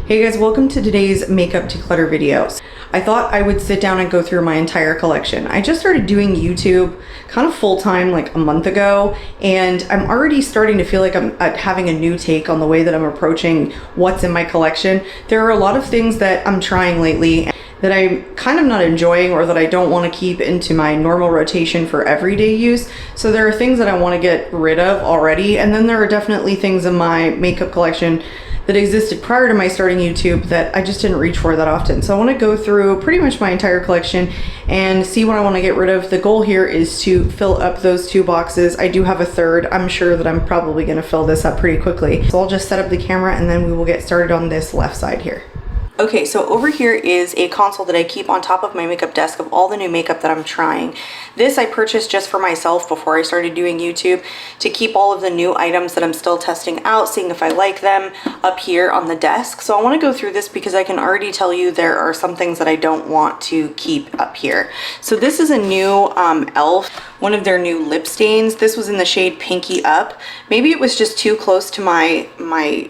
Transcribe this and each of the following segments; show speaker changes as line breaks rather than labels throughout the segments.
Hey guys, welcome to today's makeup declutter video. I thought I would sit down and go through my entire collection. I just started doing YouTube kind of full-time like a month ago, and I'm already starting to feel like I'm having a new take on the way that I'm approaching what's in my collection. There are a lot of things that I'm trying lately that I'm kind of not enjoying or that I don't want to keep into my normal rotation for everyday use. So there are things that I want to get rid of already, and then there are definitely things in my makeup collection that existed prior to my starting YouTube that I just didn't reach for that often. So I want to go through pretty much my entire collection and see what I want to get rid of. The goal here is to fill up those two boxes. I do have a third. I'm sure that I'm probably going to fill this up pretty quickly. So I'll just set up the camera and then we will get started on this left side here. Okay, so over here is a console that I keep on top of my makeup desk of all the new makeup that I'm trying. This I purchased just for myself before I started doing YouTube to keep all of the new items that I'm still testing out, seeing if I like them up here on the desk. So I want to go through this because I can already tell you there are some things that I don't want to keep up here. So this is a new e.l.f., one of their new lip stains. This was in the shade Pinky Up. Maybe it was just too close to my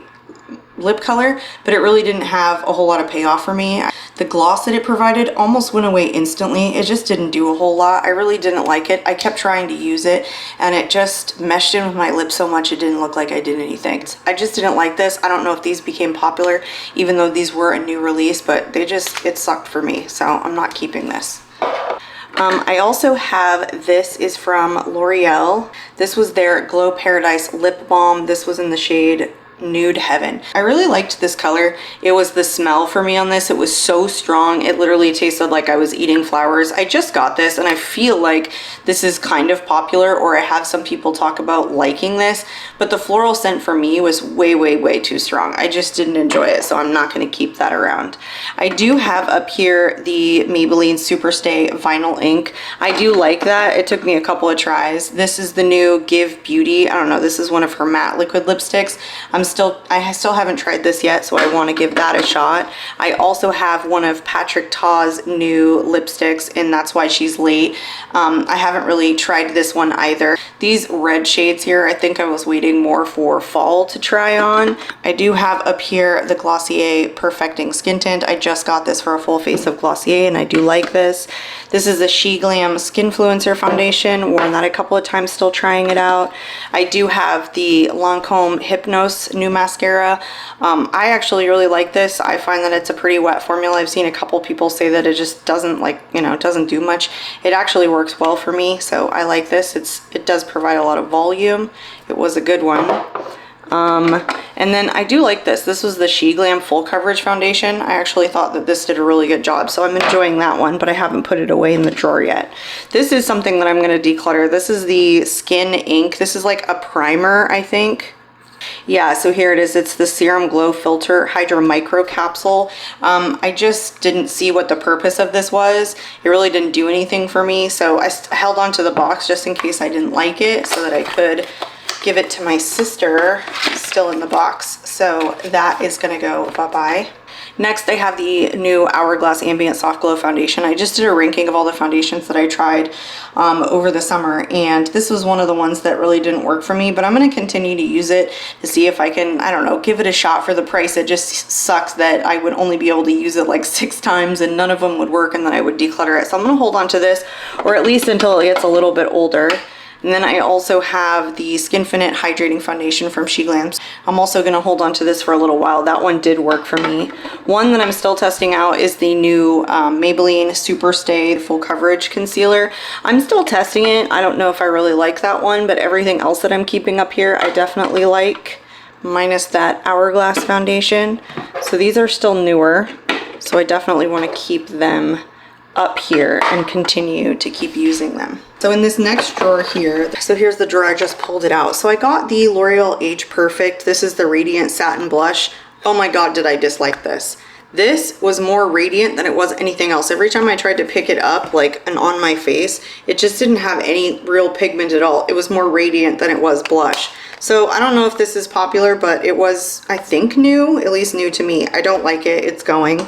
lip color, but it really didn't have a whole lot of payoff for me. The gloss that it provided almost went away instantly. It just didn't do a whole lot. I really didn't like it. I kept trying to use it and it just meshed in with my lips so much it didn't look like I did anything. I just didn't like this. I don't know if these became popular even though these were a new release, but it sucked for me, so I'm not keeping this. I also have, this is from L'Oreal. This was their Glow Paradise Lip Balm. This was in the shade Nude Heaven. I really liked this color. It was the smell for me on this. It was so strong. It literally tasted like I was eating flowers. I just got this and I feel like this is kind of popular, or I have some people talk about liking this, but the floral scent for me was way too strong. I just didn't enjoy it, so I'm not going to keep that around. I do have up here the Maybelline Superstay Vinyl Ink. I do like that. It took me a couple of tries. This is the new Give Beauty. I don't know, this is one of her matte liquid lipsticks. I still haven't tried this yet, so I want to give that a shot. I also have one of Patrick Ta's new lipsticks, and That's Why She's Late. I haven't really tried this one either. These red shades here, I think I was waiting more for fall to try on. I do have up here the Glossier Perfecting Skin Tint. I just got this for a full face of Glossier, and I do like this. This is the She Glam Skinfluencer Foundation. Worn that a couple of times, still trying it out. I do have the Lancome Hypnose new mascara. I actually really like this. I find that it's a pretty wet formula. I've seen a couple people say that it just doesn't doesn't do much. It actually works well for me, so I like this. It does provide a lot of volume. It was a good one. And then I do like this. This was the She Glam Full Coverage Foundation. I actually thought that this did a really good job, so I'm enjoying that one, but I haven't put it away in the drawer yet. This is something that I'm going to declutter. This is the Skin Ink. This is like a primer, I think. Yeah, so here it is. It's the Serum Glow Filter Hydra Micro Capsule. I just didn't see what the purpose of this was. It really didn't do anything for me, so I held on to the box just in case I didn't like it so that I could give it to my sister, still in the box. So that is gonna go bye-bye. Next, I have the new Hourglass Ambient Soft Glow Foundation. I just did a ranking of all the foundations that I tried over the summer, and this was one of the ones that really didn't work for me, but I'm going to continue to use it to see if I can, I don't know, give it a shot for the price. It just sucks that I would only be able to use it like 6 times and none of them would work, and then I would declutter it. So I'm going to hold on to this, or at least until it gets a little bit older. And then I also have the Skinfinite Hydrating Foundation from She Glam. I'm also going to hold on to this for a little while. That one did work for me. One that I'm still testing out is the new Maybelline Superstay Full Coverage Concealer. I'm still testing it. I don't know if I really like that one, but everything else that I'm keeping up here I definitely like, minus that Hourglass foundation. So these are still newer, so I definitely want to keep them up here and continue to keep using them. So in this next drawer here, so here's the drawer, I just pulled it out. So I got the L'Oreal Age Perfect. This is the Radiant Satin Blush. Oh my God, did I dislike this. This was more radiant than it was anything else. Every time I tried to pick it up, like, and on my face, it just didn't have any real pigment at all. It was more radiant than it was blush. So I don't know if this is popular, but it was, I think, new, at least new to me. I don't like it, it's going.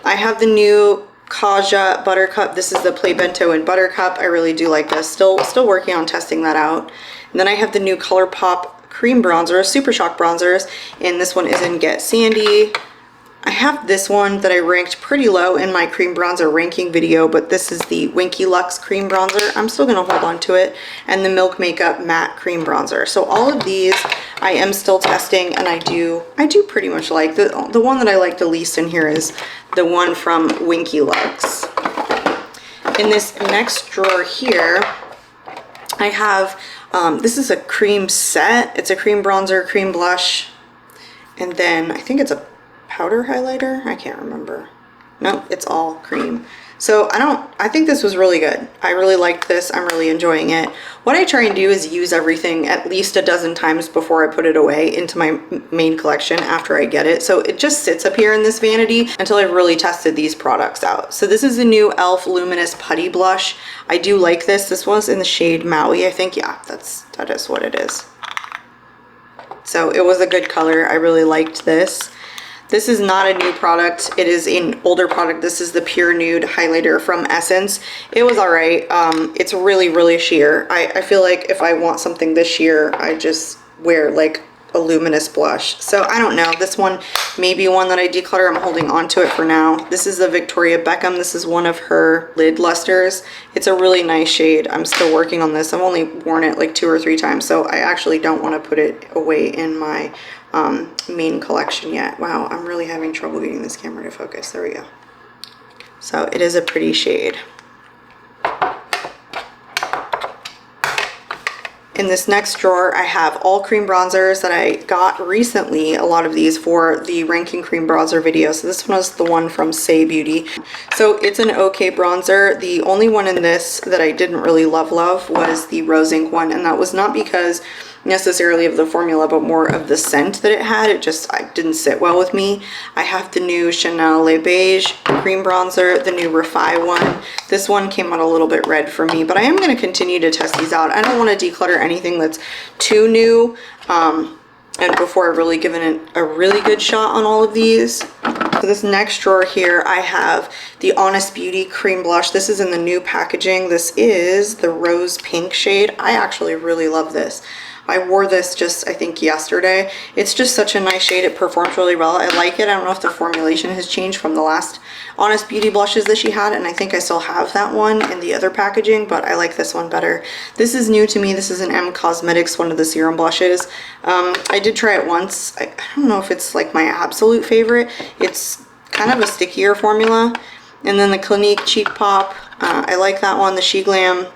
I have the new Kaja Buttercup. This is the Play Bento in Buttercup. I really do like this. Still working on testing that out. And then I have the new ColourPop cream bronzer, Super Shock bronzers, and this one is in Get Sandy. I have this one that I ranked pretty low in my cream bronzer ranking video, but this is the Winky Lux cream bronzer. I'm still gonna hold on to it. And the Milk Makeup matte cream bronzer. So all of these I am still testing, and I do pretty much like. The one that I like the least in here is the one from Winky Lux. In this next drawer here, I have, this is a cream set. It's a cream bronzer, cream blush, and then I think it's a powder highlighter. I can't remember. No, it's all cream. So I think this was really good. I really liked this. I'm really enjoying it. What I try and do is use everything at least a dozen times before I put it away into my main collection after I get it. So it just sits up here in this vanity until I've really tested these products out. So this is the new e.l.f. Luminous Putty Blush. I do like this. This was in the shade Maui, I think. Yeah, that is what it is. So it was a good color. I really liked this. This is not a new product. It is an older product. This is the Pure Nude highlighter from Essence. It was all right. It's really, really sheer. I feel like if I want something this sheer, I just wear like a luminous blush. So I don't know. This one may be one that I declutter. I'm holding on to it for now. This is the Victoria Beckham. This is one of her lid lusters. It's a really nice shade. I'm still working on this. I've only worn it like 2 or 3 times, so I actually don't want to put it away in my main collection yet. Wow, I'm really having trouble getting this camera to focus. There we go. So it is a pretty shade. In this next drawer, I have all cream bronzers that I got recently, a lot of these for the ranking cream bronzer video. So this one was the one from Say Beauty. So it's an okay bronzer. The only one in this that I didn't really love was the Rose Inc one, and that was not because necessarily of the formula, but more of the scent that it had. It didn't sit well with me. I have the new Chanel Le Beige cream bronzer, the new Refi one. This one came out a little bit red for me, but I am going to continue to test these out. I don't want to declutter anything that's too new, and before I've really given it a really good shot on all of these. So this next drawer here, I have the Honest Beauty cream blush. This is in the new packaging. This is the Rose Pink shade. I actually really love this. I wore this just, I think, yesterday. It's just such a nice shade. It performs really well. I like it. I don't know if the formulation has changed from the last Honest Beauty blushes that she had, and I think I still have that one in the other packaging, but I like this one better. This is new to me. This is an M Cosmetics, one of the serum blushes. I did try it once. I don't know if it's like my absolute favorite. It's kind of a stickier formula. And then the Clinique Cheek Pop. I like that one. The She Glam.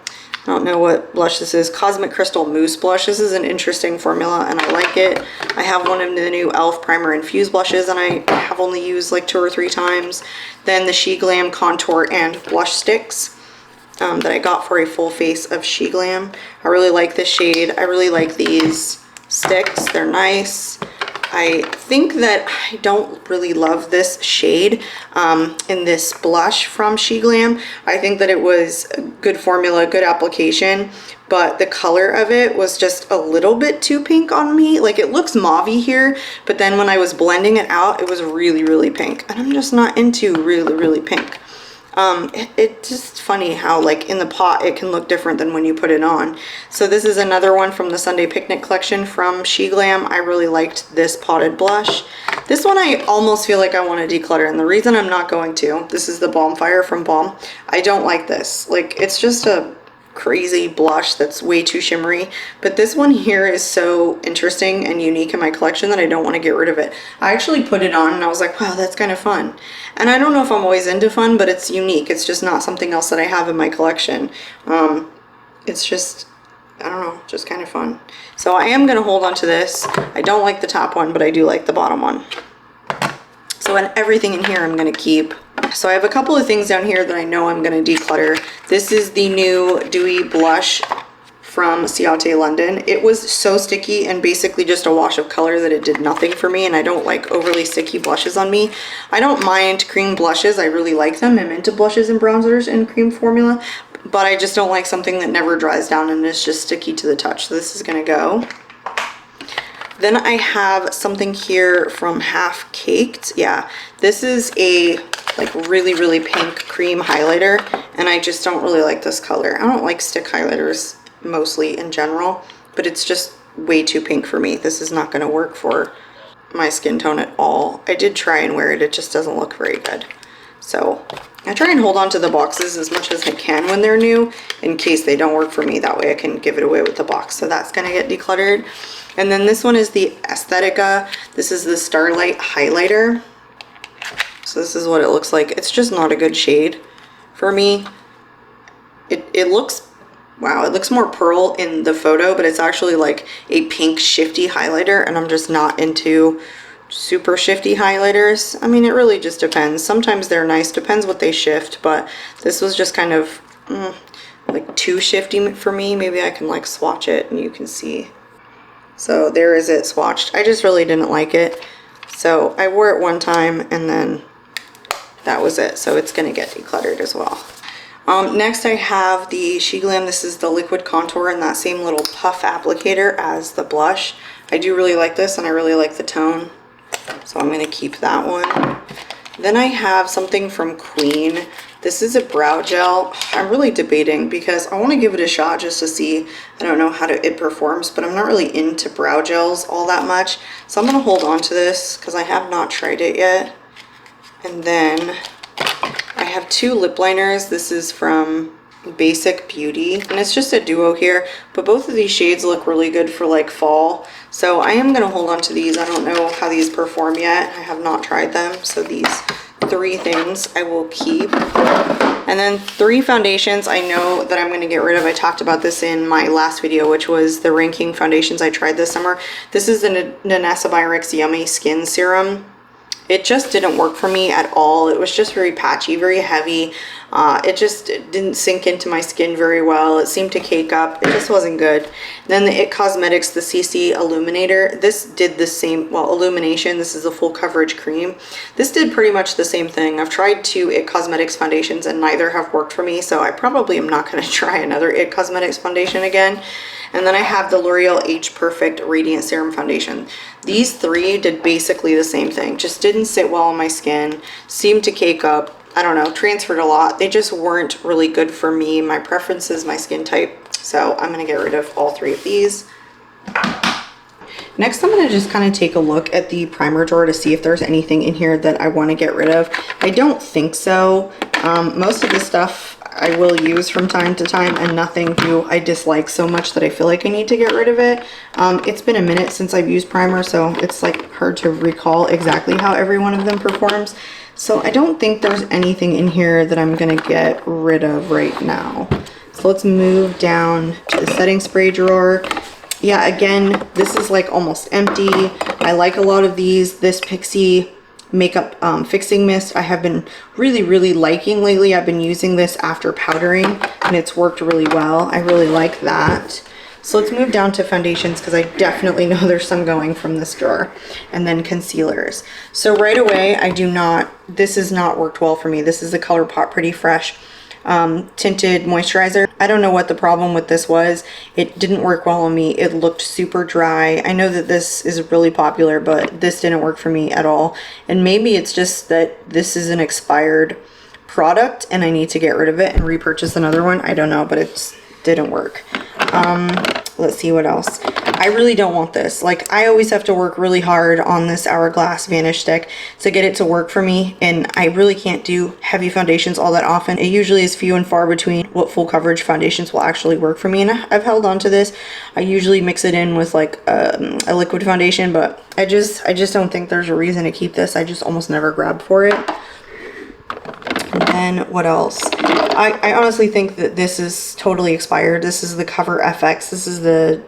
I don't know what blush this is. Cosmic Crystal Mousse Blush. This is an interesting formula and I like it. I have one of the new e.l.f. Primer Infused blushes and I have only used like 2 or 3 times. Then the She Glam Contour and Blush Sticks that I got for a full face of She Glam. I really like this shade. I really like these sticks. They're nice. I think that I don't really love this shade in this blush from She Glam. I think that it was a good formula, good application, but the color of it was just a little bit too pink on me. Like it looks mauve-y here, but then when I was blending it out, it was really, really pink. And I'm just not into really, really pink. It's just funny how like in the pot it can look different than when you put it on. So this is another one from the Sunday Picnic collection from She Glam. I really liked this potted blush. This one I almost feel like I want to declutter, and the reason I'm not going to, this is the Balm Fire from Balm. I don't like this. Like it's just a crazy blush that's way too shimmery, but this one here is so interesting and unique in my collection that I don't want to get rid of it. I actually put it on and I was like, wow, that's kind of fun. And I don't know if I'm always into fun, but it's unique. It's just not something else that I have in my collection. It's just, I don't know, just kind of fun. So I am going to hold on to this. I don't like the top one, but I do like the bottom one. So everything in here I'm going to keep. So I have a couple of things down here that I know I'm going to declutter. This is the new Dewy Blush from Ciate London. It was so sticky and basically just a wash of color that it did nothing for me, and I don't like overly sticky blushes on me. I don't mind cream blushes. I really like them. I'm into blushes and bronzers in cream formula, but I just don't like something that never dries down and is just sticky to the touch. So this is going to go. Then I have something here from Half Caked. Yeah, this is a like really, really pink cream highlighter, and I just don't really like this color. I don't like stick highlighters mostly in general, but it's just way too pink for me. This is not going to work for my skin tone at all. I did try and wear it, it just doesn't look very good. So I try and hold on to the boxes as much as I can when they're new in case they don't work for me. That way I can give it away with the box. So that's gonna get decluttered. And then this one is the Aesthetica. This is the Starlight Highlighter. So this is what it looks like. It's just not a good shade for me. It looks, wow, it looks more pearl in the photo, but it's actually like a pink shifty highlighter, and I'm just not into super shifty highlighters. I mean, it really just depends. Sometimes they're nice, depends what they shift, but this was just kind of like too shifty for me. Maybe I can like swatch it and you can see. So there is it swatched. I just really didn't like it. So I wore it one time and then that was it. So it's gonna get decluttered as well. Next I have the She Glam. This is the liquid contour in that same little puff applicator as the blush. I do really like this and I really like the tone. So I'm gonna keep that one. Then I have something from Queen. This is a brow gel. I'm really debating because I want to give it a shot just to see. I don't know how it performs, but I'm not really into brow gels all that much. So I'm gonna hold on to this because I have not tried it yet. And then I have two lip liners. This is from Basic Beauty and it's just a duo here, but both of these shades look really good for like fall. So I am gonna hold on to these. I don't know how these perform yet. I have not tried them. So these three things I will keep. And then three foundations I know that I'm gonna get rid of. I talked about this in my last video, which was the ranking foundations I tried this summer. This is the Nanessa Byrix Yummy Skin Serum. It just didn't work for me at all. It was just very patchy, very heavy. It just didn't sink into my skin very well. It seemed to cake up. It just wasn't good. Then the IT Cosmetics, the CC Illuminator. This did the same, well, illumination. This is a full coverage cream. This did pretty much the same thing. I've tried two IT Cosmetics foundations and neither have worked for me. So I probably am not going to try another IT Cosmetics foundation again. And then I have the L'Oreal Age Perfect Radiant Serum Foundation. These three did basically the same thing. Just didn't sit well on my skin, seemed to cake up. I don't know, transferred a lot. They just weren't really good for me, my preferences, my skin type. So I'm gonna get rid of all three of these. Next, I'm gonna just kind of take a look at the primer drawer to see if there's anything in here that I wanna get rid of. I don't think so. Most of the stuff I will use from time to time and nothing do I dislike so much that I feel like I need to get rid of it. It's been a minute since I've used primer, so it's like hard to recall exactly how every one of them performs. So I don't think there's anything in here that I'm gonna get rid of right now. So let's move down to the setting spray drawer. Yeah, again, this is like almost empty. I like a lot of these. This Pixie makeup fixing mist I have been really liking lately. I've been using this after powdering and it's worked really well. I really like that. So let's move down to foundations because I definitely know there's some going from this drawer. And then concealers. So right away, this has not worked well for me. This is the ColourPop Pretty Fresh tinted moisturizer. I don't know what the problem with this was. It didn't work well on me. It looked super dry. I know that this is really popular, but this didn't work for me at all. And maybe it's just that this is an expired product and I need to get rid of it and repurchase another one. I don't know, but it didn't work. Let's see what else. I really don't want this. Like, I always have to work really hard on this Hourglass Vanish Stick to get it to work for me, and I really can't do heavy foundations all that often. It usually is few and far between what full coverage foundations will actually work for me, and I've held on to this. I usually mix it in with like a liquid foundation, but I just don't think there's a reason to keep this. I just almost never grab for it. And then what else? I honestly think that this is totally expired. This is the Cover FX. This is the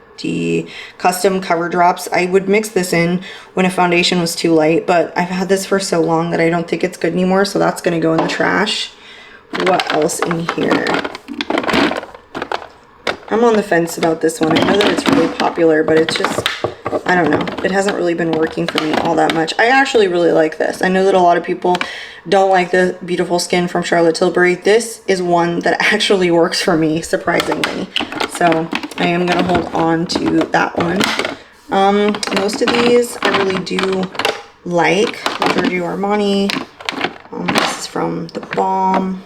custom cover drops. I would mix this in when a foundation was too light, but I've had this for so long that I don't think it's good anymore, so that's gonna go in the trash. What else in here? I'm on the fence about this one. I know that it's really popular, but it's just, I don't know. It hasn't really been working for me all that much. I actually really like this. I know that a lot of people don't like the Beautiful Skin from Charlotte Tilbury. This is one that actually works for me, surprisingly. So I am gonna hold on to that one. Most of these I really do like. Giorgio Armani. This is from The Balm.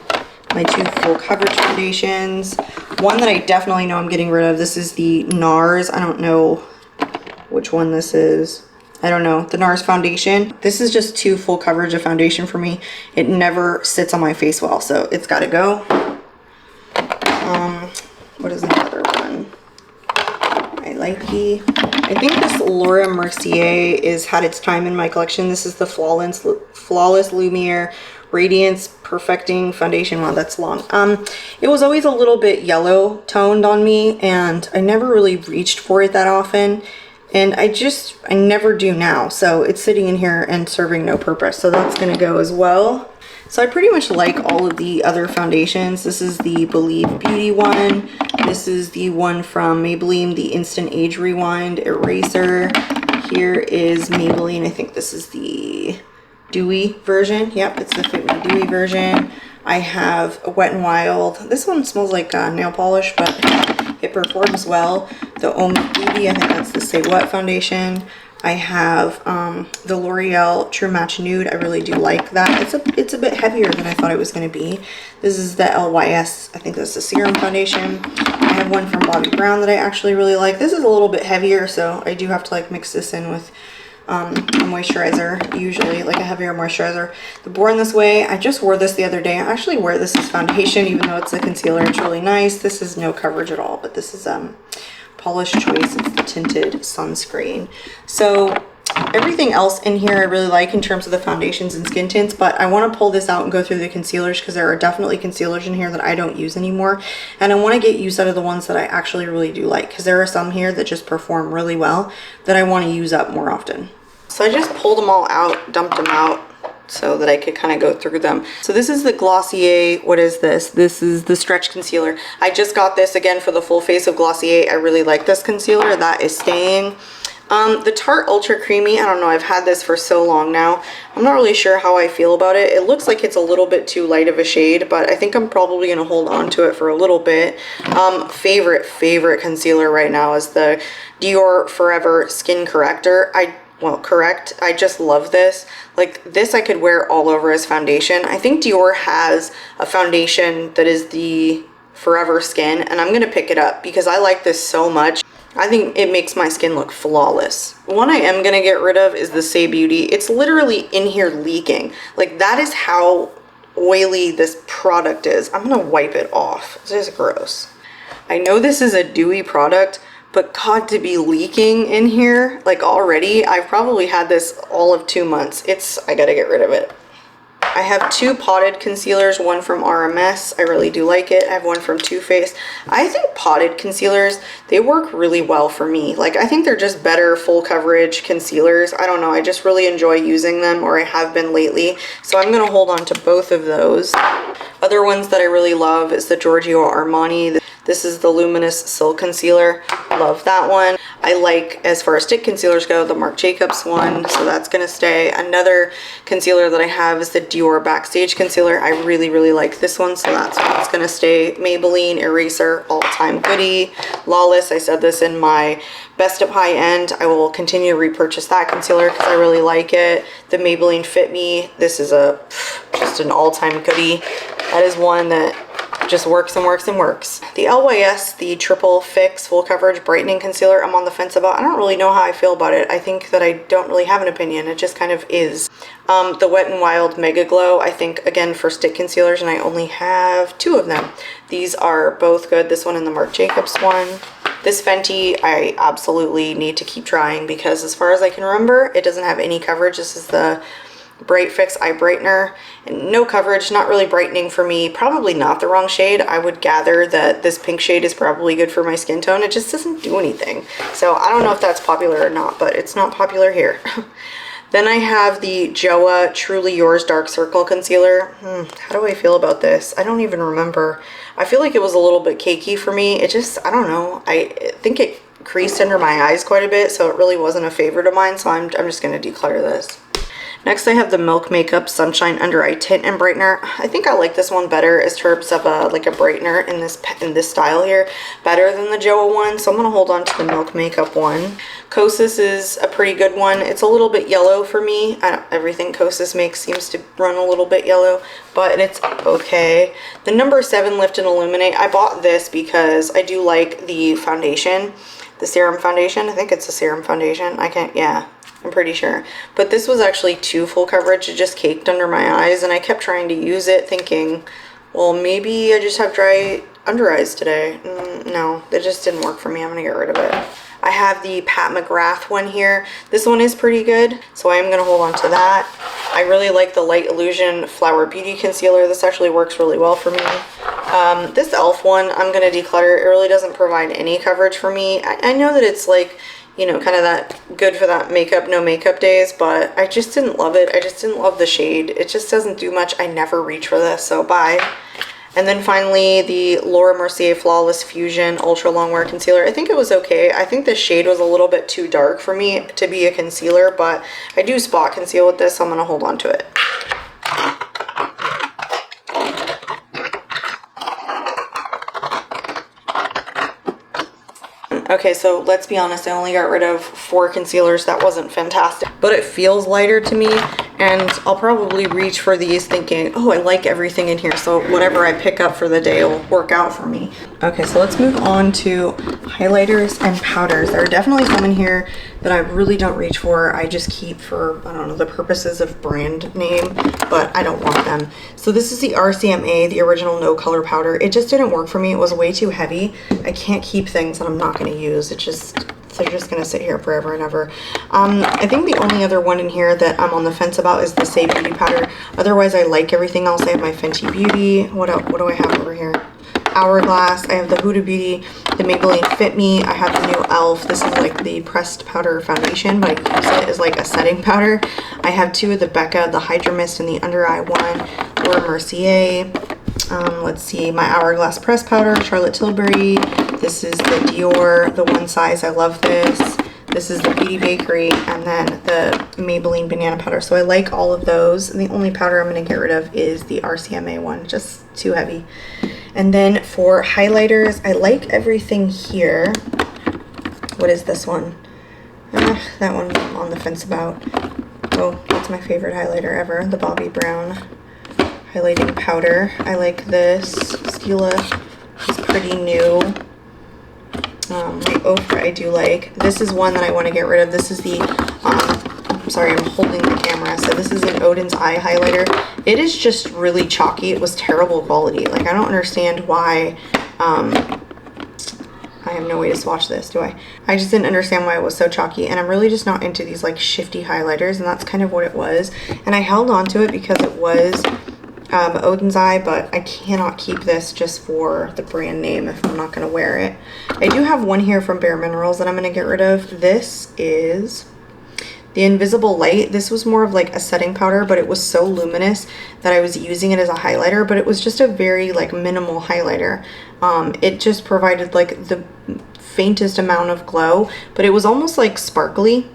My two full coverage foundations. One that I definitely know I'm getting rid of. This is the NARS. I don't know which one this is. I don't know, the NARS foundation. This is just too full coverage of foundation for me. It never sits on my face well, so it's gotta go. What is the other one? I think this Laura Mercier is had its time in my collection. This is the Flawless Lumiere Radiance Perfecting Foundation. Wow, that's long. It was always a little bit yellow toned on me, and I never really reached for it that often. And I never do now. So it's sitting in here and serving no purpose. So that's gonna go as well. So I pretty much like all of the other foundations. This is the Believe Beauty one. This is the one from Maybelline, the Instant Age Rewind Eraser. Here is Maybelline, I think this is the Dewy version. Yep, it's the Fit Me Dewy version. I have a Wet n Wild. This one smells like nail polish, but it performs well. The Omi Beauty, I think that's the Say What foundation. I have the L'Oreal True Match Nude. I really do like that. It's a bit heavier than I thought it was going to be. This is the LYS, I think that's the Serum foundation. I have one from Bobbi Brown that I actually really like. This is a little bit heavier, so I do have to like mix this in with a moisturizer, usually like a heavier moisturizer. The Born This Way, I just wore this the other day. I actually wear this as foundation, even though it's a concealer. It's really nice. This is no coverage at all, but this is Polish Choice. It's the tinted sunscreen. So everything else in here I really like in terms of the foundations and skin tints, but I want to pull this out and go through the concealers because there are definitely concealers in here that I don't use anymore, and I want to get use out of the ones that I actually really do like, because there are some here that just perform really well that I want to use up more often. So I just pulled them all out, dumped them out, so that I could kind of go through them. So this is the Glossier, what is this? This is the Stretch Concealer. I just got this again for the full face of Glossier. I really like this concealer. That is staying. The Tarte Ultra Creamy, I don't know, I've had this for so long now. I'm not really sure how I feel about it. It looks like it's a little bit too light of a shade, but I think I'm probably going to hold on to it for a little bit. Favorite concealer right now is the Dior Forever Skin Corrector. I just love this. Like this I could wear all over as foundation. I think Dior has a foundation that is the Forever Skin, and I'm gonna pick it up because I like this so much. I think it makes my skin look flawless. One I am gonna get rid of is the Say Beauty. It's literally in here leaking. Like that is how oily this product is. I'm gonna wipe it off. It's just gross. I know this is a dewy product, but God, to be leaking in here like already, I've probably had this all of 2 months. I gotta get rid of it. I have two potted concealers, one from RMS. I really do like it. I have one from Too Faced. I think potted concealers, they work really well for me. Like I think they're just better full coverage concealers. I don't know, I just really enjoy using them, or I have been lately. So I'm gonna hold on to both of those. Other ones that I really love is the Giorgio Armani. This is the Luminous Silk Concealer. Love that one. I like, as far as stick concealers go, the Marc Jacobs one, so that's gonna stay. Another concealer that I have is the Dior Backstage Concealer. I really like this one, so that's gonna stay. Maybelline Eraser, all-time goodie. Lawless, I said this in my Best of High End. I will continue to repurchase that concealer because I really like it. The Maybelline Fit Me, this is just an all-time goodie. That is one that just works and works and works. The LYS, the Triple Fix Full Coverage Brightening Concealer, I'm on the fence about. I don't really know how I feel about it. I think that I don't really have an opinion. It just kind of is. The Wet n Wild Mega Glow, I think, again, for stick concealers, and I only have 2 of them. These are both good. This one and the Marc Jacobs one. This Fenty, I absolutely need to keep trying because as far as I can remember, it doesn't have any coverage. This is the Bright Fix Eye Brightener, and no coverage, not really brightening for me, probably not the wrong shade. I would gather that this pink shade is probably good for my skin tone. It just doesn't do anything. So I don't know if that's popular or not, but it's not popular here. Then I have the JOA Truly Yours Dark Circle Concealer. How do I feel about this? I don't even remember. I feel like it was a little bit cakey for me. It just, I don't know. I think it creased under my eyes quite a bit, so it really wasn't a favorite of mine, so I'm just going to declutter this. Next, I have the Milk Makeup Sunshine Under Eye Tint and Brightener. I think I like this one better as terms of like a brightener in this style here, better than the JOA one. So I'm gonna hold on to the Milk Makeup one. Kosas is a pretty good one. It's a little bit yellow for me. Everything Kosas makes seems to run a little bit yellow, but it's okay. The number 7 Lift and Illuminate. I bought this because I do like the foundation, the serum foundation. I think it's a serum foundation. I'm pretty sure. But this was actually too full coverage. It just caked under my eyes, and I kept trying to use it thinking, well, maybe I just have dry under eyes today. No, that just didn't work for me. I'm gonna get rid of it. I have the Pat McGrath one here. This one is pretty good, so I am gonna hold on to that. I really like the Light Illusion Flower Beauty Concealer. This actually works really well for me. This e.l.f. one, I'm gonna declutter. It really doesn't provide any coverage for me. I know that it's like, you know, kind of that good for that makeup, no makeup days, but I just didn't love it. I just didn't love the shade. It just doesn't do much. I never reach for this, so bye. And then finally, the Laura Mercier Flawless Fusion Ultra Longwear Concealer. I think it was okay. I think the shade was a little bit too dark for me to be a concealer, but I do spot conceal with this, so I'm gonna hold on to it. Okay, so let's be honest, I only got rid of 4 concealers. That wasn't fantastic, but it feels lighter to me, and I'll probably reach for these thinking, oh, I like everything in here, so whatever I pick up for the day will work out for me. Okay, so let's move on to highlighters and powders. There are definitely some in here that I really don't reach for. I just keep for, I don't know, the purposes of brand name, but I don't want them. So this is the RCMA, the original no color powder. It just didn't work for me. It was way too heavy. I can't keep things that I'm not going to use. They're just going to sit here forever and ever. I think the only other one in here that I'm on the fence about is the Say Beauty powder. Otherwise, I like everything else. I have my Fenty Beauty. What do I have over here? Hourglass. I have the Huda Beauty, the Maybelline Fit Me. I have the new e.l.f. This is like the pressed powder foundation, but I use it as like a setting powder. I have 2 of the Becca, the Hydra Mist and the Under Eye one. Laura Mercier. Let's see, my Hourglass pressed powder, Charlotte Tilbury. This is the Dior, the One Size. I love this. This is the Beauty Bakery, and then the Maybelline Banana Powder. So I like all of those. And the only powder I'm going to get rid of is the RCMA one, just too heavy. And then for highlighters, I like everything here. What is this one? That one I'm on the fence about. Oh, that's my favorite highlighter ever, the Bobbi Brown highlighting powder. I like this. Stila is pretty new. My Ofra I do like. This is one that I want to get rid of. This is the, I'm sorry, I'm holding the camera. So this is an Odin's Eye highlighter. It is just really chalky. It was terrible quality. Like, I don't understand why, I have no way to swatch this, do I? I just didn't understand why it was so chalky, and I'm really just not into these like shifty highlighters, and that's kind of what it was. And I held on to it because it was Odin's Eye, but I cannot keep this just for the brand name if I'm not going to wear it. I do have one here from Bare Minerals that I'm going to get rid of. This is the Invisible Light. This was more of like a setting powder, but it was so luminous that I was using it as a highlighter, but it was just a very like minimal highlighter. It just provided like the faintest amount of glow, but it was almost like sparkly.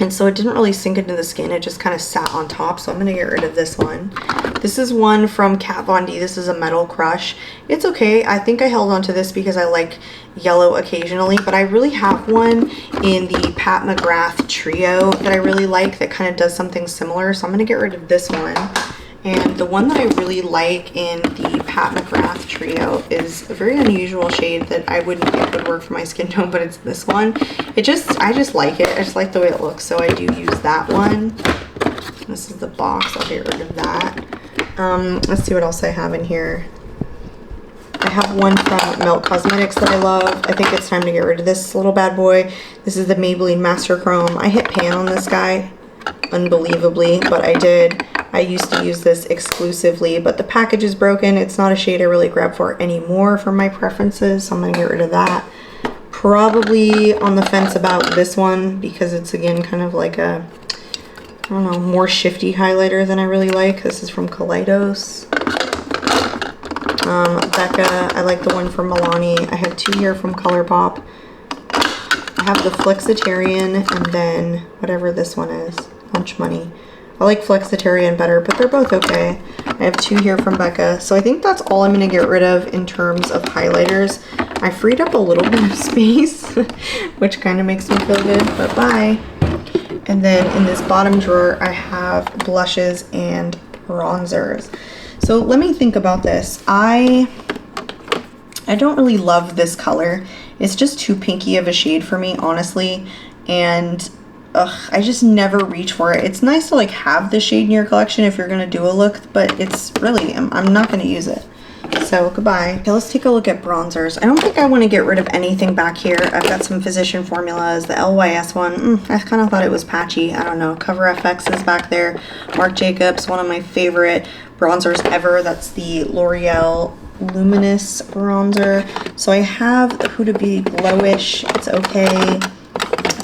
And so it didn't really sink into the skin. It just kind of sat on top. So I'm going to get rid of this one. This is one from Kat Von D. This is a Metal Crush. It's okay. I think I held on to this because I like yellow occasionally. But I really have one in the Pat McGrath Trio that I really like that kind of does something similar. So I'm going to get rid of this one. And the one that I really like in the Pat McGrath Trio is a very unusual shade that I wouldn't think would work for my skin tone, but it's this one. I just like it. I just like the way it looks, so I do use that one. This is the box. I'll get rid of that. Let's see what else I have in here. I have one from Melt Cosmetics that I love. I think it's time to get rid of this little bad boy. This is the Maybelline Master Chrome. I hit pan on this guy unbelievably, but I did. I used to use this exclusively, but the package is broken. It's not a shade I really grab for anymore for my preferences, so I'm going to get rid of that. Probably on the fence about this one because it's, again, kind of like a, I don't know, more shifty highlighter than I really like. This is from Kaleidos. Becca, I like the one from Milani. I have 2 here from ColourPop. I have the Flexitarian and then whatever this one is, Lunch Money. I like Flexitarian better, but they're both okay. I have 2 here from Becca. So I think that's all I'm going to get rid of in terms of highlighters. I freed up a little bit of space, which kind of makes me feel good, but bye. And then in this bottom drawer, I have blushes and bronzers. So let me think about this. I don't really love this color. It's just too pinky of a shade for me, honestly. And ugh, I just never reach for it. It's nice to like have the shade in your collection if you're gonna do a look, but it's really, I'm not gonna use it. So goodbye. Okay, let's take a look at bronzers. I don't think I want to get rid of anything back here. I've got some Physician Formulas. The LYS one, I kind of thought it was patchy. I don't know. Cover FX is back there. Marc Jacobs, one of my favorite bronzers ever. That's the L'Oreal Luminous bronzer. So I have the Huda Beauty Glowish. It's okay.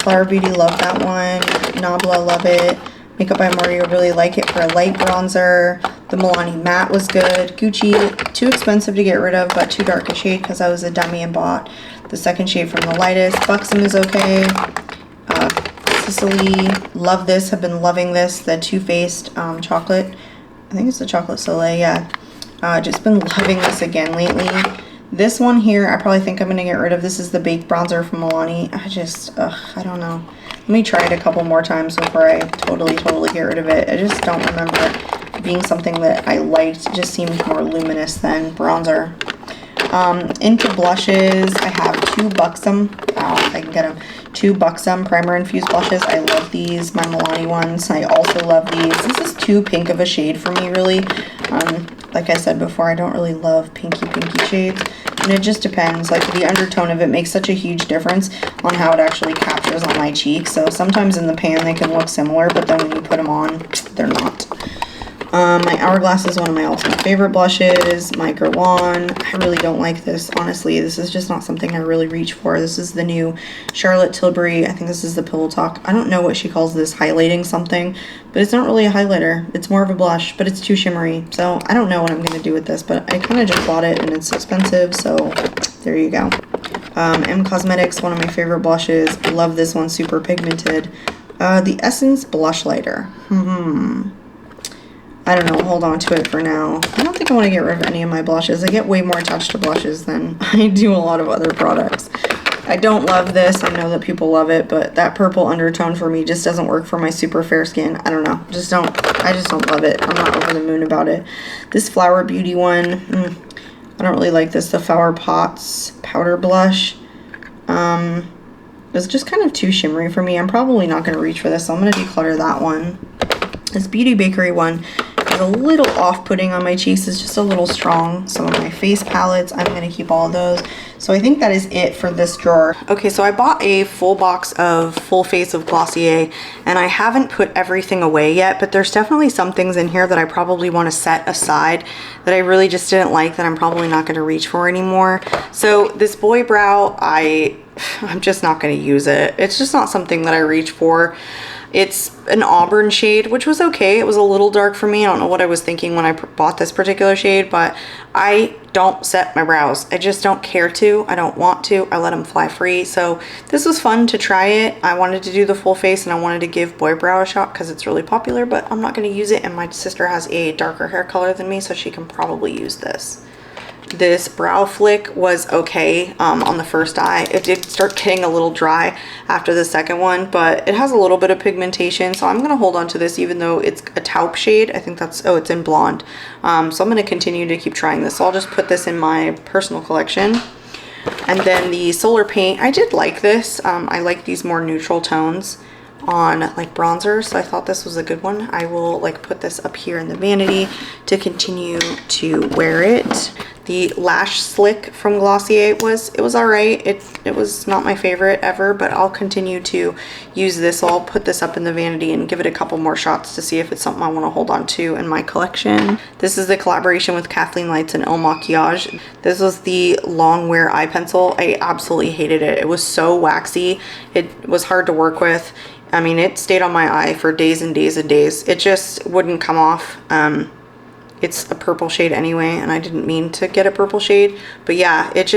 Flower Beauty, love that one. Nabla, love it. Makeup by Mario, really like it for a light bronzer. The Milani Matte was good. Gucci, too expensive to get rid of, but too dark a shade because I was a dummy and bought the second shade from the lightest. Buxom is okay. Sicily, love this. Have been loving this. The Too Faced chocolate. I think it's the Chocolate Soleil, yeah. Just been loving this again lately. This one here, I probably think I'm going to get rid of. This is the Baked Bronzer from Milani. I don't know. Let me try it a couple more times before I totally get rid of it. I just don't remember being something that I liked. It just seemed more luminous than bronzer. Into blushes, I have two Buxom. If I can get them. Two Buxom Primer Infused blushes. I love these. My Milani ones. I also love these. This is too pink of a shade for me, really. Like I said before, I don't really love pinky shades. And it just depends. Like the undertone of it makes such a huge difference on how it actually captures on my cheek. So sometimes in the pan they can look similar, but then when you put them on, they're not. My Hourglass is one of my ultimate favorite blushes. My Guerlain, I really don't like this. Honestly, this is just not something I really reach for. This is the new Charlotte Tilbury. I think this is the Pillow Talk. I don't know what she calls this, highlighting something, but it's not really a highlighter. It's more of a blush, but it's too shimmery. So I don't know what I'm going to do with this, but I kind of just bought it and it's expensive. So there you go. M Cosmetics, one of my favorite blushes. Love this one, super pigmented. The Essence Blush Lighter. I don't know, hold on to it for now. I don't think I want to get rid of any of my blushes. I get way more attached to blushes than I do a lot of other products. I don't love this. I know that people love it, but that purple undertone for me just doesn't work for my super fair skin. I don't know. I just don't love it. I'm not over the moon about it. This Flower Beauty one, I don't really like this. The Flower Pots Powder Blush. It's just kind of too shimmery for me. I'm probably not going to reach for this, so I'm going to declutter that one. This Beauty Bakery one is a little off-putting on my cheeks. It's just a little strong. Some of my face palettes, I'm going to keep all of those. So I think that is it for this drawer. Okay, so I bought a full box of Full Face of Glossier, and I haven't put everything away yet, but there's definitely some things in here that I probably want to set aside that I really just didn't like, that I'm probably not going to reach for anymore. So this Boy Brow, I'm just not going to use it. It's just not something that I reach for. It's an auburn shade, which was okay. It was a little dark for me. I don't know what I was thinking when I bought this particular shade, but I don't set my brows. I just don't care to. I don't want to. I let them fly free. So this was fun to try it. I wanted to do the full face and I wanted to give Boy Brow a shot because it's really popular, but I'm not going to use it. And my sister has a darker hair color than me, so she can probably use this. This brow flick was okay on the first eye. It did start getting a little dry after the second one, but it has a little bit of pigmentation, so I'm going to hold on to this even though it's a taupe shade. I think that's, oh, it's in blonde. So I'm going to continue to keep trying this. So I'll just put this in my personal collection. And then the Solar Paint, I did like this. I like these more neutral tones on like bronzer, so I thought this was a good one. I will like put this up here in the vanity to continue to wear it. The Lash Slick from Glossier, it was all right. It was not my favorite ever, but I'll continue to use this. So I'll put this up in the vanity and give it a couple more shots to see if it's something I want to hold on to in my collection. This is the collaboration with Kathleen Lights and Il Maquillage. This was the Long Wear eye pencil. I absolutely hated it. It was so waxy. It was hard to work with. I mean, it stayed on my eye for days and days and days. It just wouldn't come off. It's a purple shade anyway, and I didn't mean to get a purple shade, but yeah, it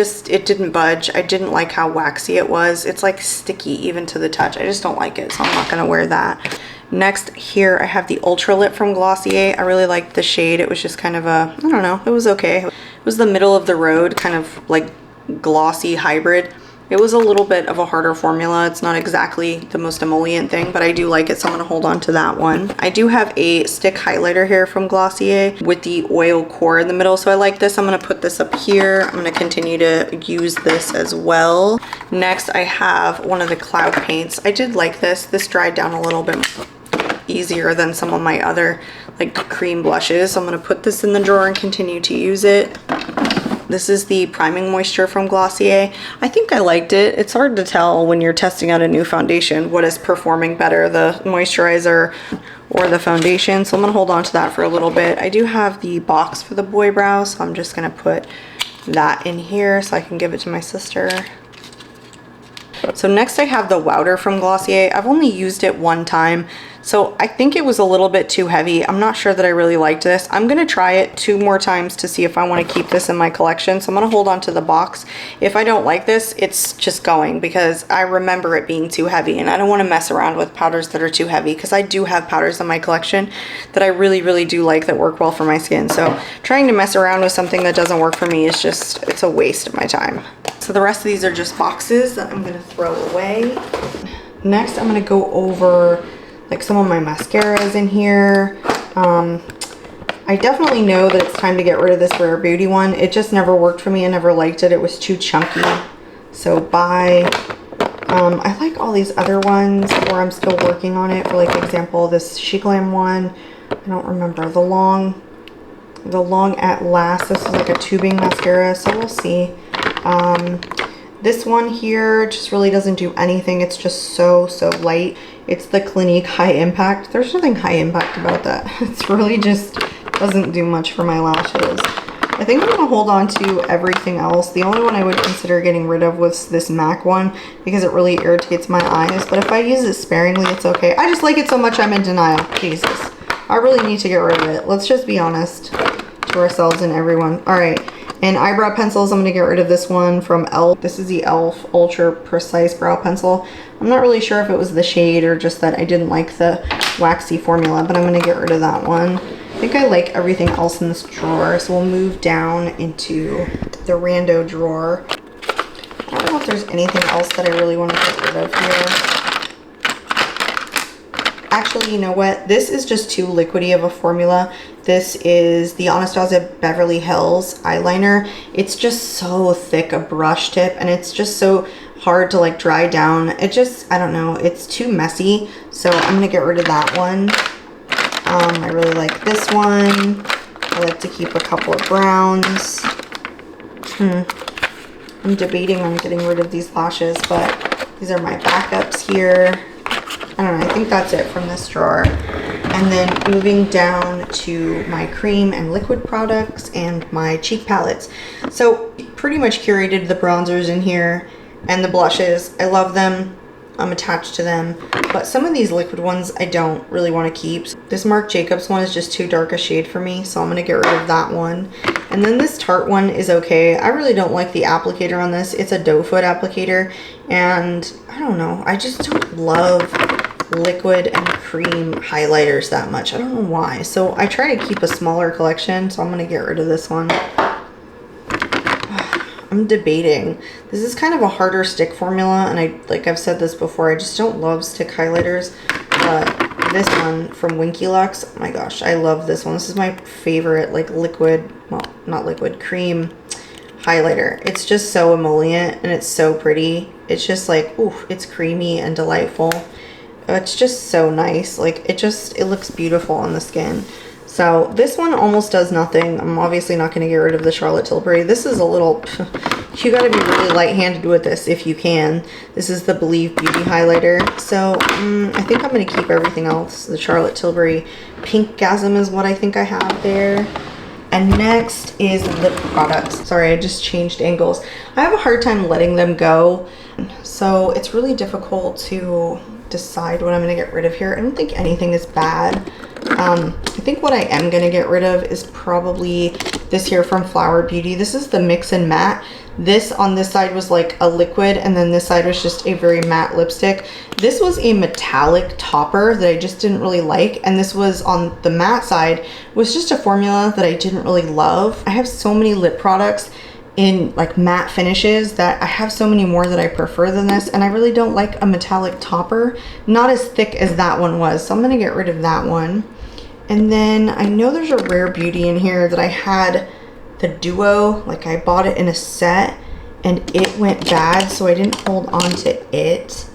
didn't budge. I didn't like how waxy it was. It's like sticky even to the touch. I just don't like it, so I'm not gonna wear that. Next here I have the Ultra Lip from Glossier. I really liked the shade. It was just kind of a, I don't know, it was okay. It was the middle of the road, kind of like glossy hybrid. It was a little bit of a harder formula. It's not exactly the most emollient thing, but I do like it, so I'm gonna hold on to that one. I do have a stick highlighter here from Glossier with the oil core in the middle, so I like this. I'm gonna put this up here. I'm gonna continue to use this as well. Next, I have one of the cloud paints. I did like this. This dried down a little bit easier than some of my other like cream blushes. So I'm gonna put this in the drawer and continue to use it. This is the priming moisture from Glossier. I think I liked it. It's hard to tell when you're testing out a new foundation what is performing better, the moisturizer or the foundation. So I'm gonna hold on to that for a little bit. I do have the box for the boy brow, so I'm just gonna put that in here so I can give it to my sister. So next I have the Wowder from Glossier. I've only used it one time, so I think it was a little bit too heavy. I'm not sure that I really liked this. I'm gonna try it 2 more times to see if I wanna keep this in my collection. So I'm gonna hold on to the box. If I don't like this, it's just going, because I remember it being too heavy, and I don't wanna mess around with powders that are too heavy, because I do have powders in my collection that I really, really do like that work well for my skin. So trying to mess around with something that doesn't work for me is just, it's a waste of my time. So the rest of these are just boxes that I'm gonna throw away. Next, I'm gonna go over like some of my mascaras in here. I definitely know that it's time to get rid of this Rare Beauty one. It just never worked for me. I never liked it. It was too chunky. So bye. I like all these other ones, or I'm still working on it. For like example, this She Glam one. I don't remember. The Long at Last. This is like a tubing mascara, so we'll see. This one here just really doesn't do anything. It's just so light. It's the Clinique High Impact. There's nothing high impact about that. It's really just doesn't do much for my lashes. I think I'm gonna hold on to everything else. The only one I would consider getting rid of was this MAC one, because it really irritates my eyes. But if I use it sparingly, it's okay. I just like it so much I'm in denial. Jesus. I really need to get rid of it. Let's just be honest to ourselves and everyone. All right. And eyebrow pencils, I'm going to get rid of this one from e.l.f. This is the e.l.f. Ultra Precise Brow Pencil. I'm not really sure if it was the shade or just that I didn't like the waxy formula, but I'm going to get rid of that one. I think I like everything else in this drawer, so we'll move down into the rando drawer. I don't know if there's anything else that I really want to get rid of here. Actually, you know what? This is just too liquidy of a formula. This is the Anastasia Beverly Hills eyeliner. It's just so thick a brush tip, and it's just so hard to like dry down. It just, I don't know, it's too messy. So I'm gonna get rid of that one. I really like this one. I like to keep a couple of browns. I'm debating on getting rid of these lashes, but these are my backups here. I don't know, I think that's it from this drawer. And then moving down to my cream and liquid products and my cheek palettes. So pretty much curated the bronzers in here and the blushes. I love them. I'm attached to them. But some of these liquid ones I don't really want to keep. This Marc Jacobs one is just too dark a shade for me, so I'm going to get rid of that one. And then this Tarte one is okay. I really don't like the applicator on this. It's a doe foot applicator, and I don't know. I just don't love liquid and cream highlighters that much. I don't know why. So I try to keep a smaller collection, so I'm going to get rid of this one. I'm debating. This is kind of a harder stick formula, and like I've said this before, I just don't love stick highlighters. But this one from Winky Lux, oh my gosh, I love this one. This is my favorite like liquid, well, not liquid, cream highlighter. It's just so emollient and it's so pretty. It's just like, ooh, it's creamy and delightful. It's just so nice. Like it looks beautiful on the skin. So this one almost does nothing. I'm obviously not going to get rid of the Charlotte Tilbury. This is a little, you got to be really light-handed with this if you can. This is the Believe Beauty highlighter. So I think I'm going to keep everything else. The Charlotte Tilbury Pinkgasm is what I think I have there. And next is lip products. Sorry, I just changed angles. I have a hard time letting them go. So it's really difficult to decide what I'm going to get rid of here. I don't think anything is bad. I think what I am going to get rid of is probably this here from Flower Beauty. This is the Mix and Matte. This on this side was like a liquid, and then this side was just a very matte lipstick. This was a metallic topper that I just didn't really like, and this was on the matte side was just a formula that I didn't really love. I have so many lip products, in like matte finishes that I have so many more that I prefer than this, and I really don't like a metallic topper. Not as thick as that one was, so I'm gonna get rid of that one. And then I know there's a Rare Beauty in here that I had the duo, like I bought it in a set and it went bad, so I didn't hold on to it.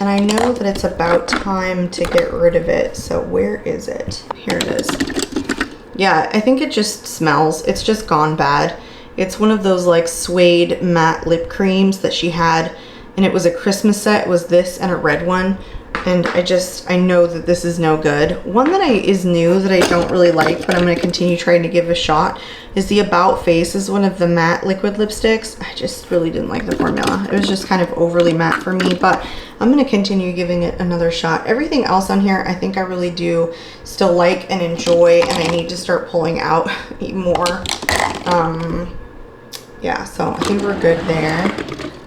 And I know that it's about time to get rid of it. So where is it? Here it is. Yeah, I think it just smells. It's just gone bad. It's one of those like suede matte lip creams that she had, and it was a Christmas set. It was this and a red one. And I know that this is no good. One that is new that I don't really like, but I'm going to continue trying to give a shot, is the About Face. This is one of the matte liquid lipsticks. I just really didn't like the formula. It was just kind of overly matte for me, but I'm going to continue giving it another shot. Everything else on here, I think I really do still like and enjoy, and I need to start pulling out more. Yeah, so I think we're good there.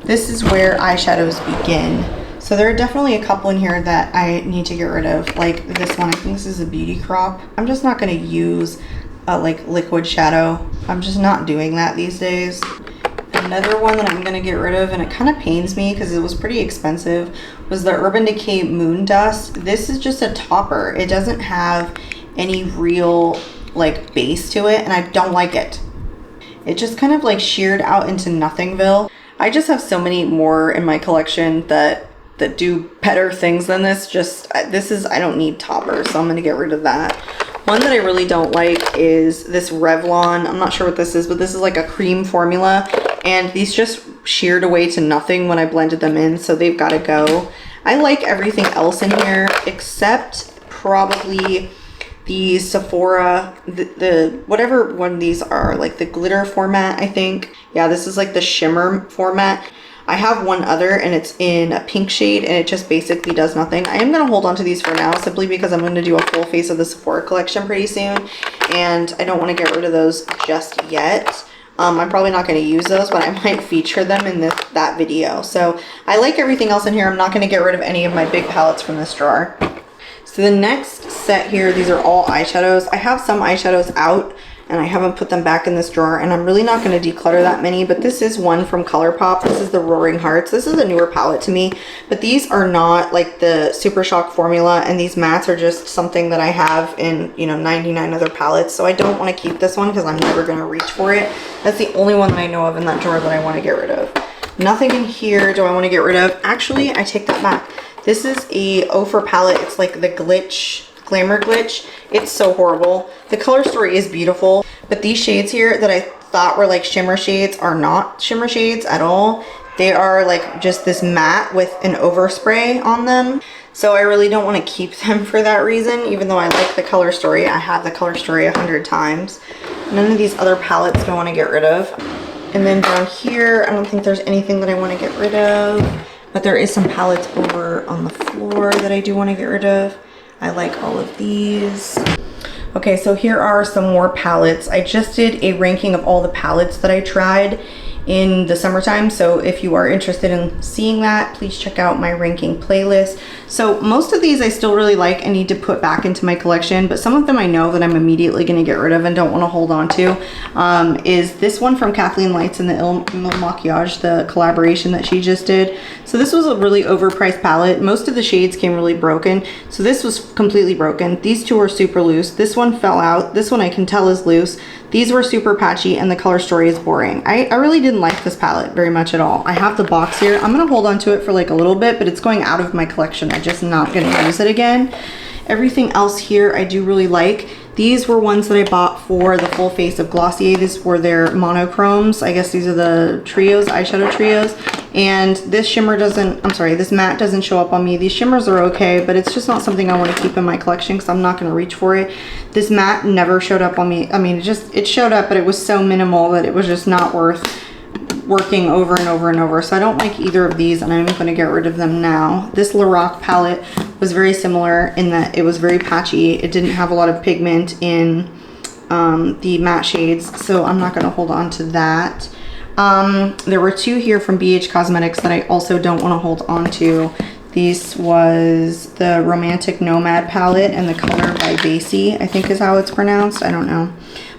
This is where eyeshadows begin. So there are definitely a couple in here that I need to get rid of, like this one. I think this is a Beauty Crop. I'm just not going to use a like liquid shadow. I'm just not doing that these days. Another one that I'm going to get rid of, and it kind of pains me because it was pretty expensive, was the Urban Decay Moon Dust. This is just a topper. It doesn't have any real like base to it, and I don't like it. It just kind of like sheared out into nothingville. I just have so many more in my collection that do better things than this. I don't need toppers, so I'm gonna get rid of that. One that I really don't like is this Revlon. I'm not sure what this is, but this is like a cream formula, and these just sheared away to nothing when I blended them in, so they've got to go. I like everything else in here except probably the Sephora, the whatever one these are, like the glitter format, I think. Yeah, this is like the shimmer format. I have one other, and it's in a pink shade, and it just basically does nothing. I am going to hold on to these for now, simply because I'm going to do a full face of the Sephora collection pretty soon, and I don't want to get rid of those just yet. I'm probably not going to use those, but I might feature them in that video. So I like everything else in here. I'm not going to get rid of any of my big palettes from this drawer. So the next set here, these are all eyeshadows. I have some eyeshadows out, and I haven't put them back in this drawer, and I'm really not going to declutter that many, but this is one from ColourPop. This is the Roaring Hearts. This is a newer palette to me, but these are not like the Super Shock formula, and these mattes are just something that I have in, 99 other palettes, so I don't want to keep this one because I'm never going to reach for it. That's the only one that I know of in that drawer that I want to get rid of. Nothing in here do I want to get rid of. Actually, I take that back. This is a Ophir palette. It's like the Glamour Glitch. It's so horrible. The color story is beautiful, but these shades here that I thought were like shimmer shades are not shimmer shades at all. They are like just this matte with an overspray on them. So I really don't want to keep them for that reason, even though I like the color story. I have the color story 100 times. None of these other palettes do I want to get rid of. And then down here, I don't think there's anything that I want to get rid of, but there is some palettes over on the floor that I do want to get rid of. I like all of these. Okay, so here are some more palettes. I just did a ranking of all the palettes that I tried in the summertime, so if you are interested in seeing that, please check out my ranking playlist. So most of these I still really like and need to put back into my collection, but some of them I know that I'm immediately going to get rid of and don't want to hold on to. Is this one from Kathleen Lights and the Il Makiage, the collaboration that she just did. So this was a really overpriced palette. Most of the shades came really broken, so this was completely broken. These two are super loose. This one fell out. This one I can tell is loose. These were super patchy, and the color story is boring. I really didn't like this palette very much at all. I have the box here. I'm gonna hold on to it for like a little bit, but it's going out of my collection. I'm just not gonna use it again. Everything else here I do really like. These were ones that I bought for the full face of Glossier. These were their monochromes. I guess these are the trios, eyeshadow trios. And this shimmer doesn't, I'm sorry, this matte doesn't show up on me. These shimmers are okay, but it's just not something I want to keep in my collection because I'm not going to reach for it. This matte never showed up on me. I mean, it showed up, but it was so minimal that it was just not worth working over and over and over. So I don't like either of these, and I'm going to get rid of them now. This Lorac palette was very similar in that it was very patchy. It didn't have a lot of pigment in the matte shades, so I'm not going to hold on to that. There were two here from BH Cosmetics that I also don't want to hold on to. This was the Romantic Nomad palette and the color Vivace, I think is how it's pronounced. I don't know.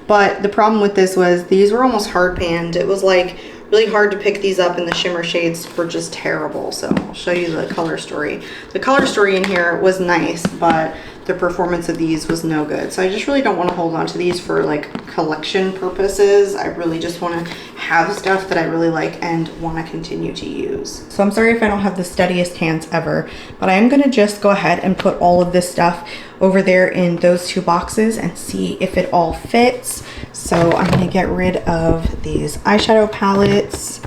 But the problem with this was these were almost hard panned. It was like really hard to pick these up, and the shimmer shades were just terrible. So I'll show you the color story. The color story in here was nice, but the performance of these was no good. So I just really don't want to hold on to these for like collection purposes. I really just want to have stuff that I really like and want to continue to use. So I'm sorry if I don't have the steadiest hands ever, but I am going to just go ahead and put all of this stuff over there in those two boxes and see if it all fits. So I'm going to get rid of these eyeshadow palettes.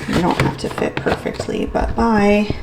They don't have to fit perfectly, but bye.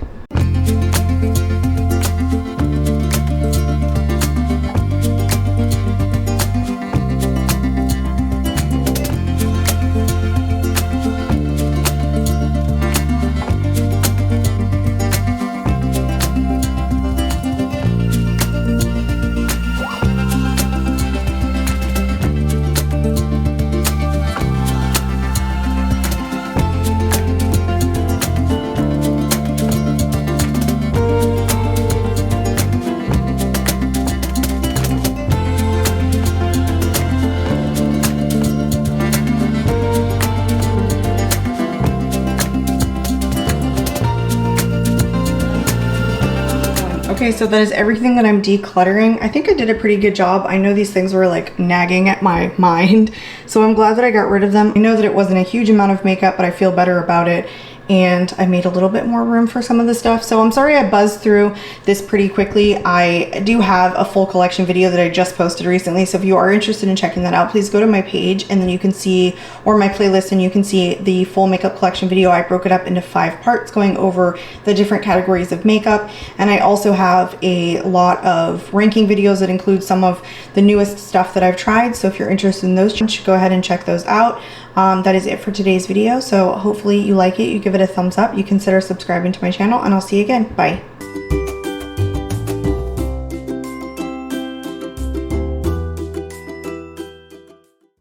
Okay, so that is everything that I'm decluttering. I think I did a pretty good job. I know these things were like nagging at my mind, so I'm glad that I got rid of them. I know that it wasn't a huge amount of makeup, but I feel better about it. And I made a little bit more room for some of the stuff. So I'm sorry I buzzed through this pretty quickly. I do have a full collection video that I just posted recently. So if you are interested in checking that out, please go to my page and then you can see, or my playlist, and you can see the full makeup collection video. I broke it up into 5 parts going over the different categories of makeup. And I also have a lot of ranking videos that include some of the newest stuff that I've tried. So if you're interested in those, go ahead and check those out. That is it for today's video. So hopefully you like it, you give it a thumbs up, you consider subscribing to my channel, and I'll see you again. Bye.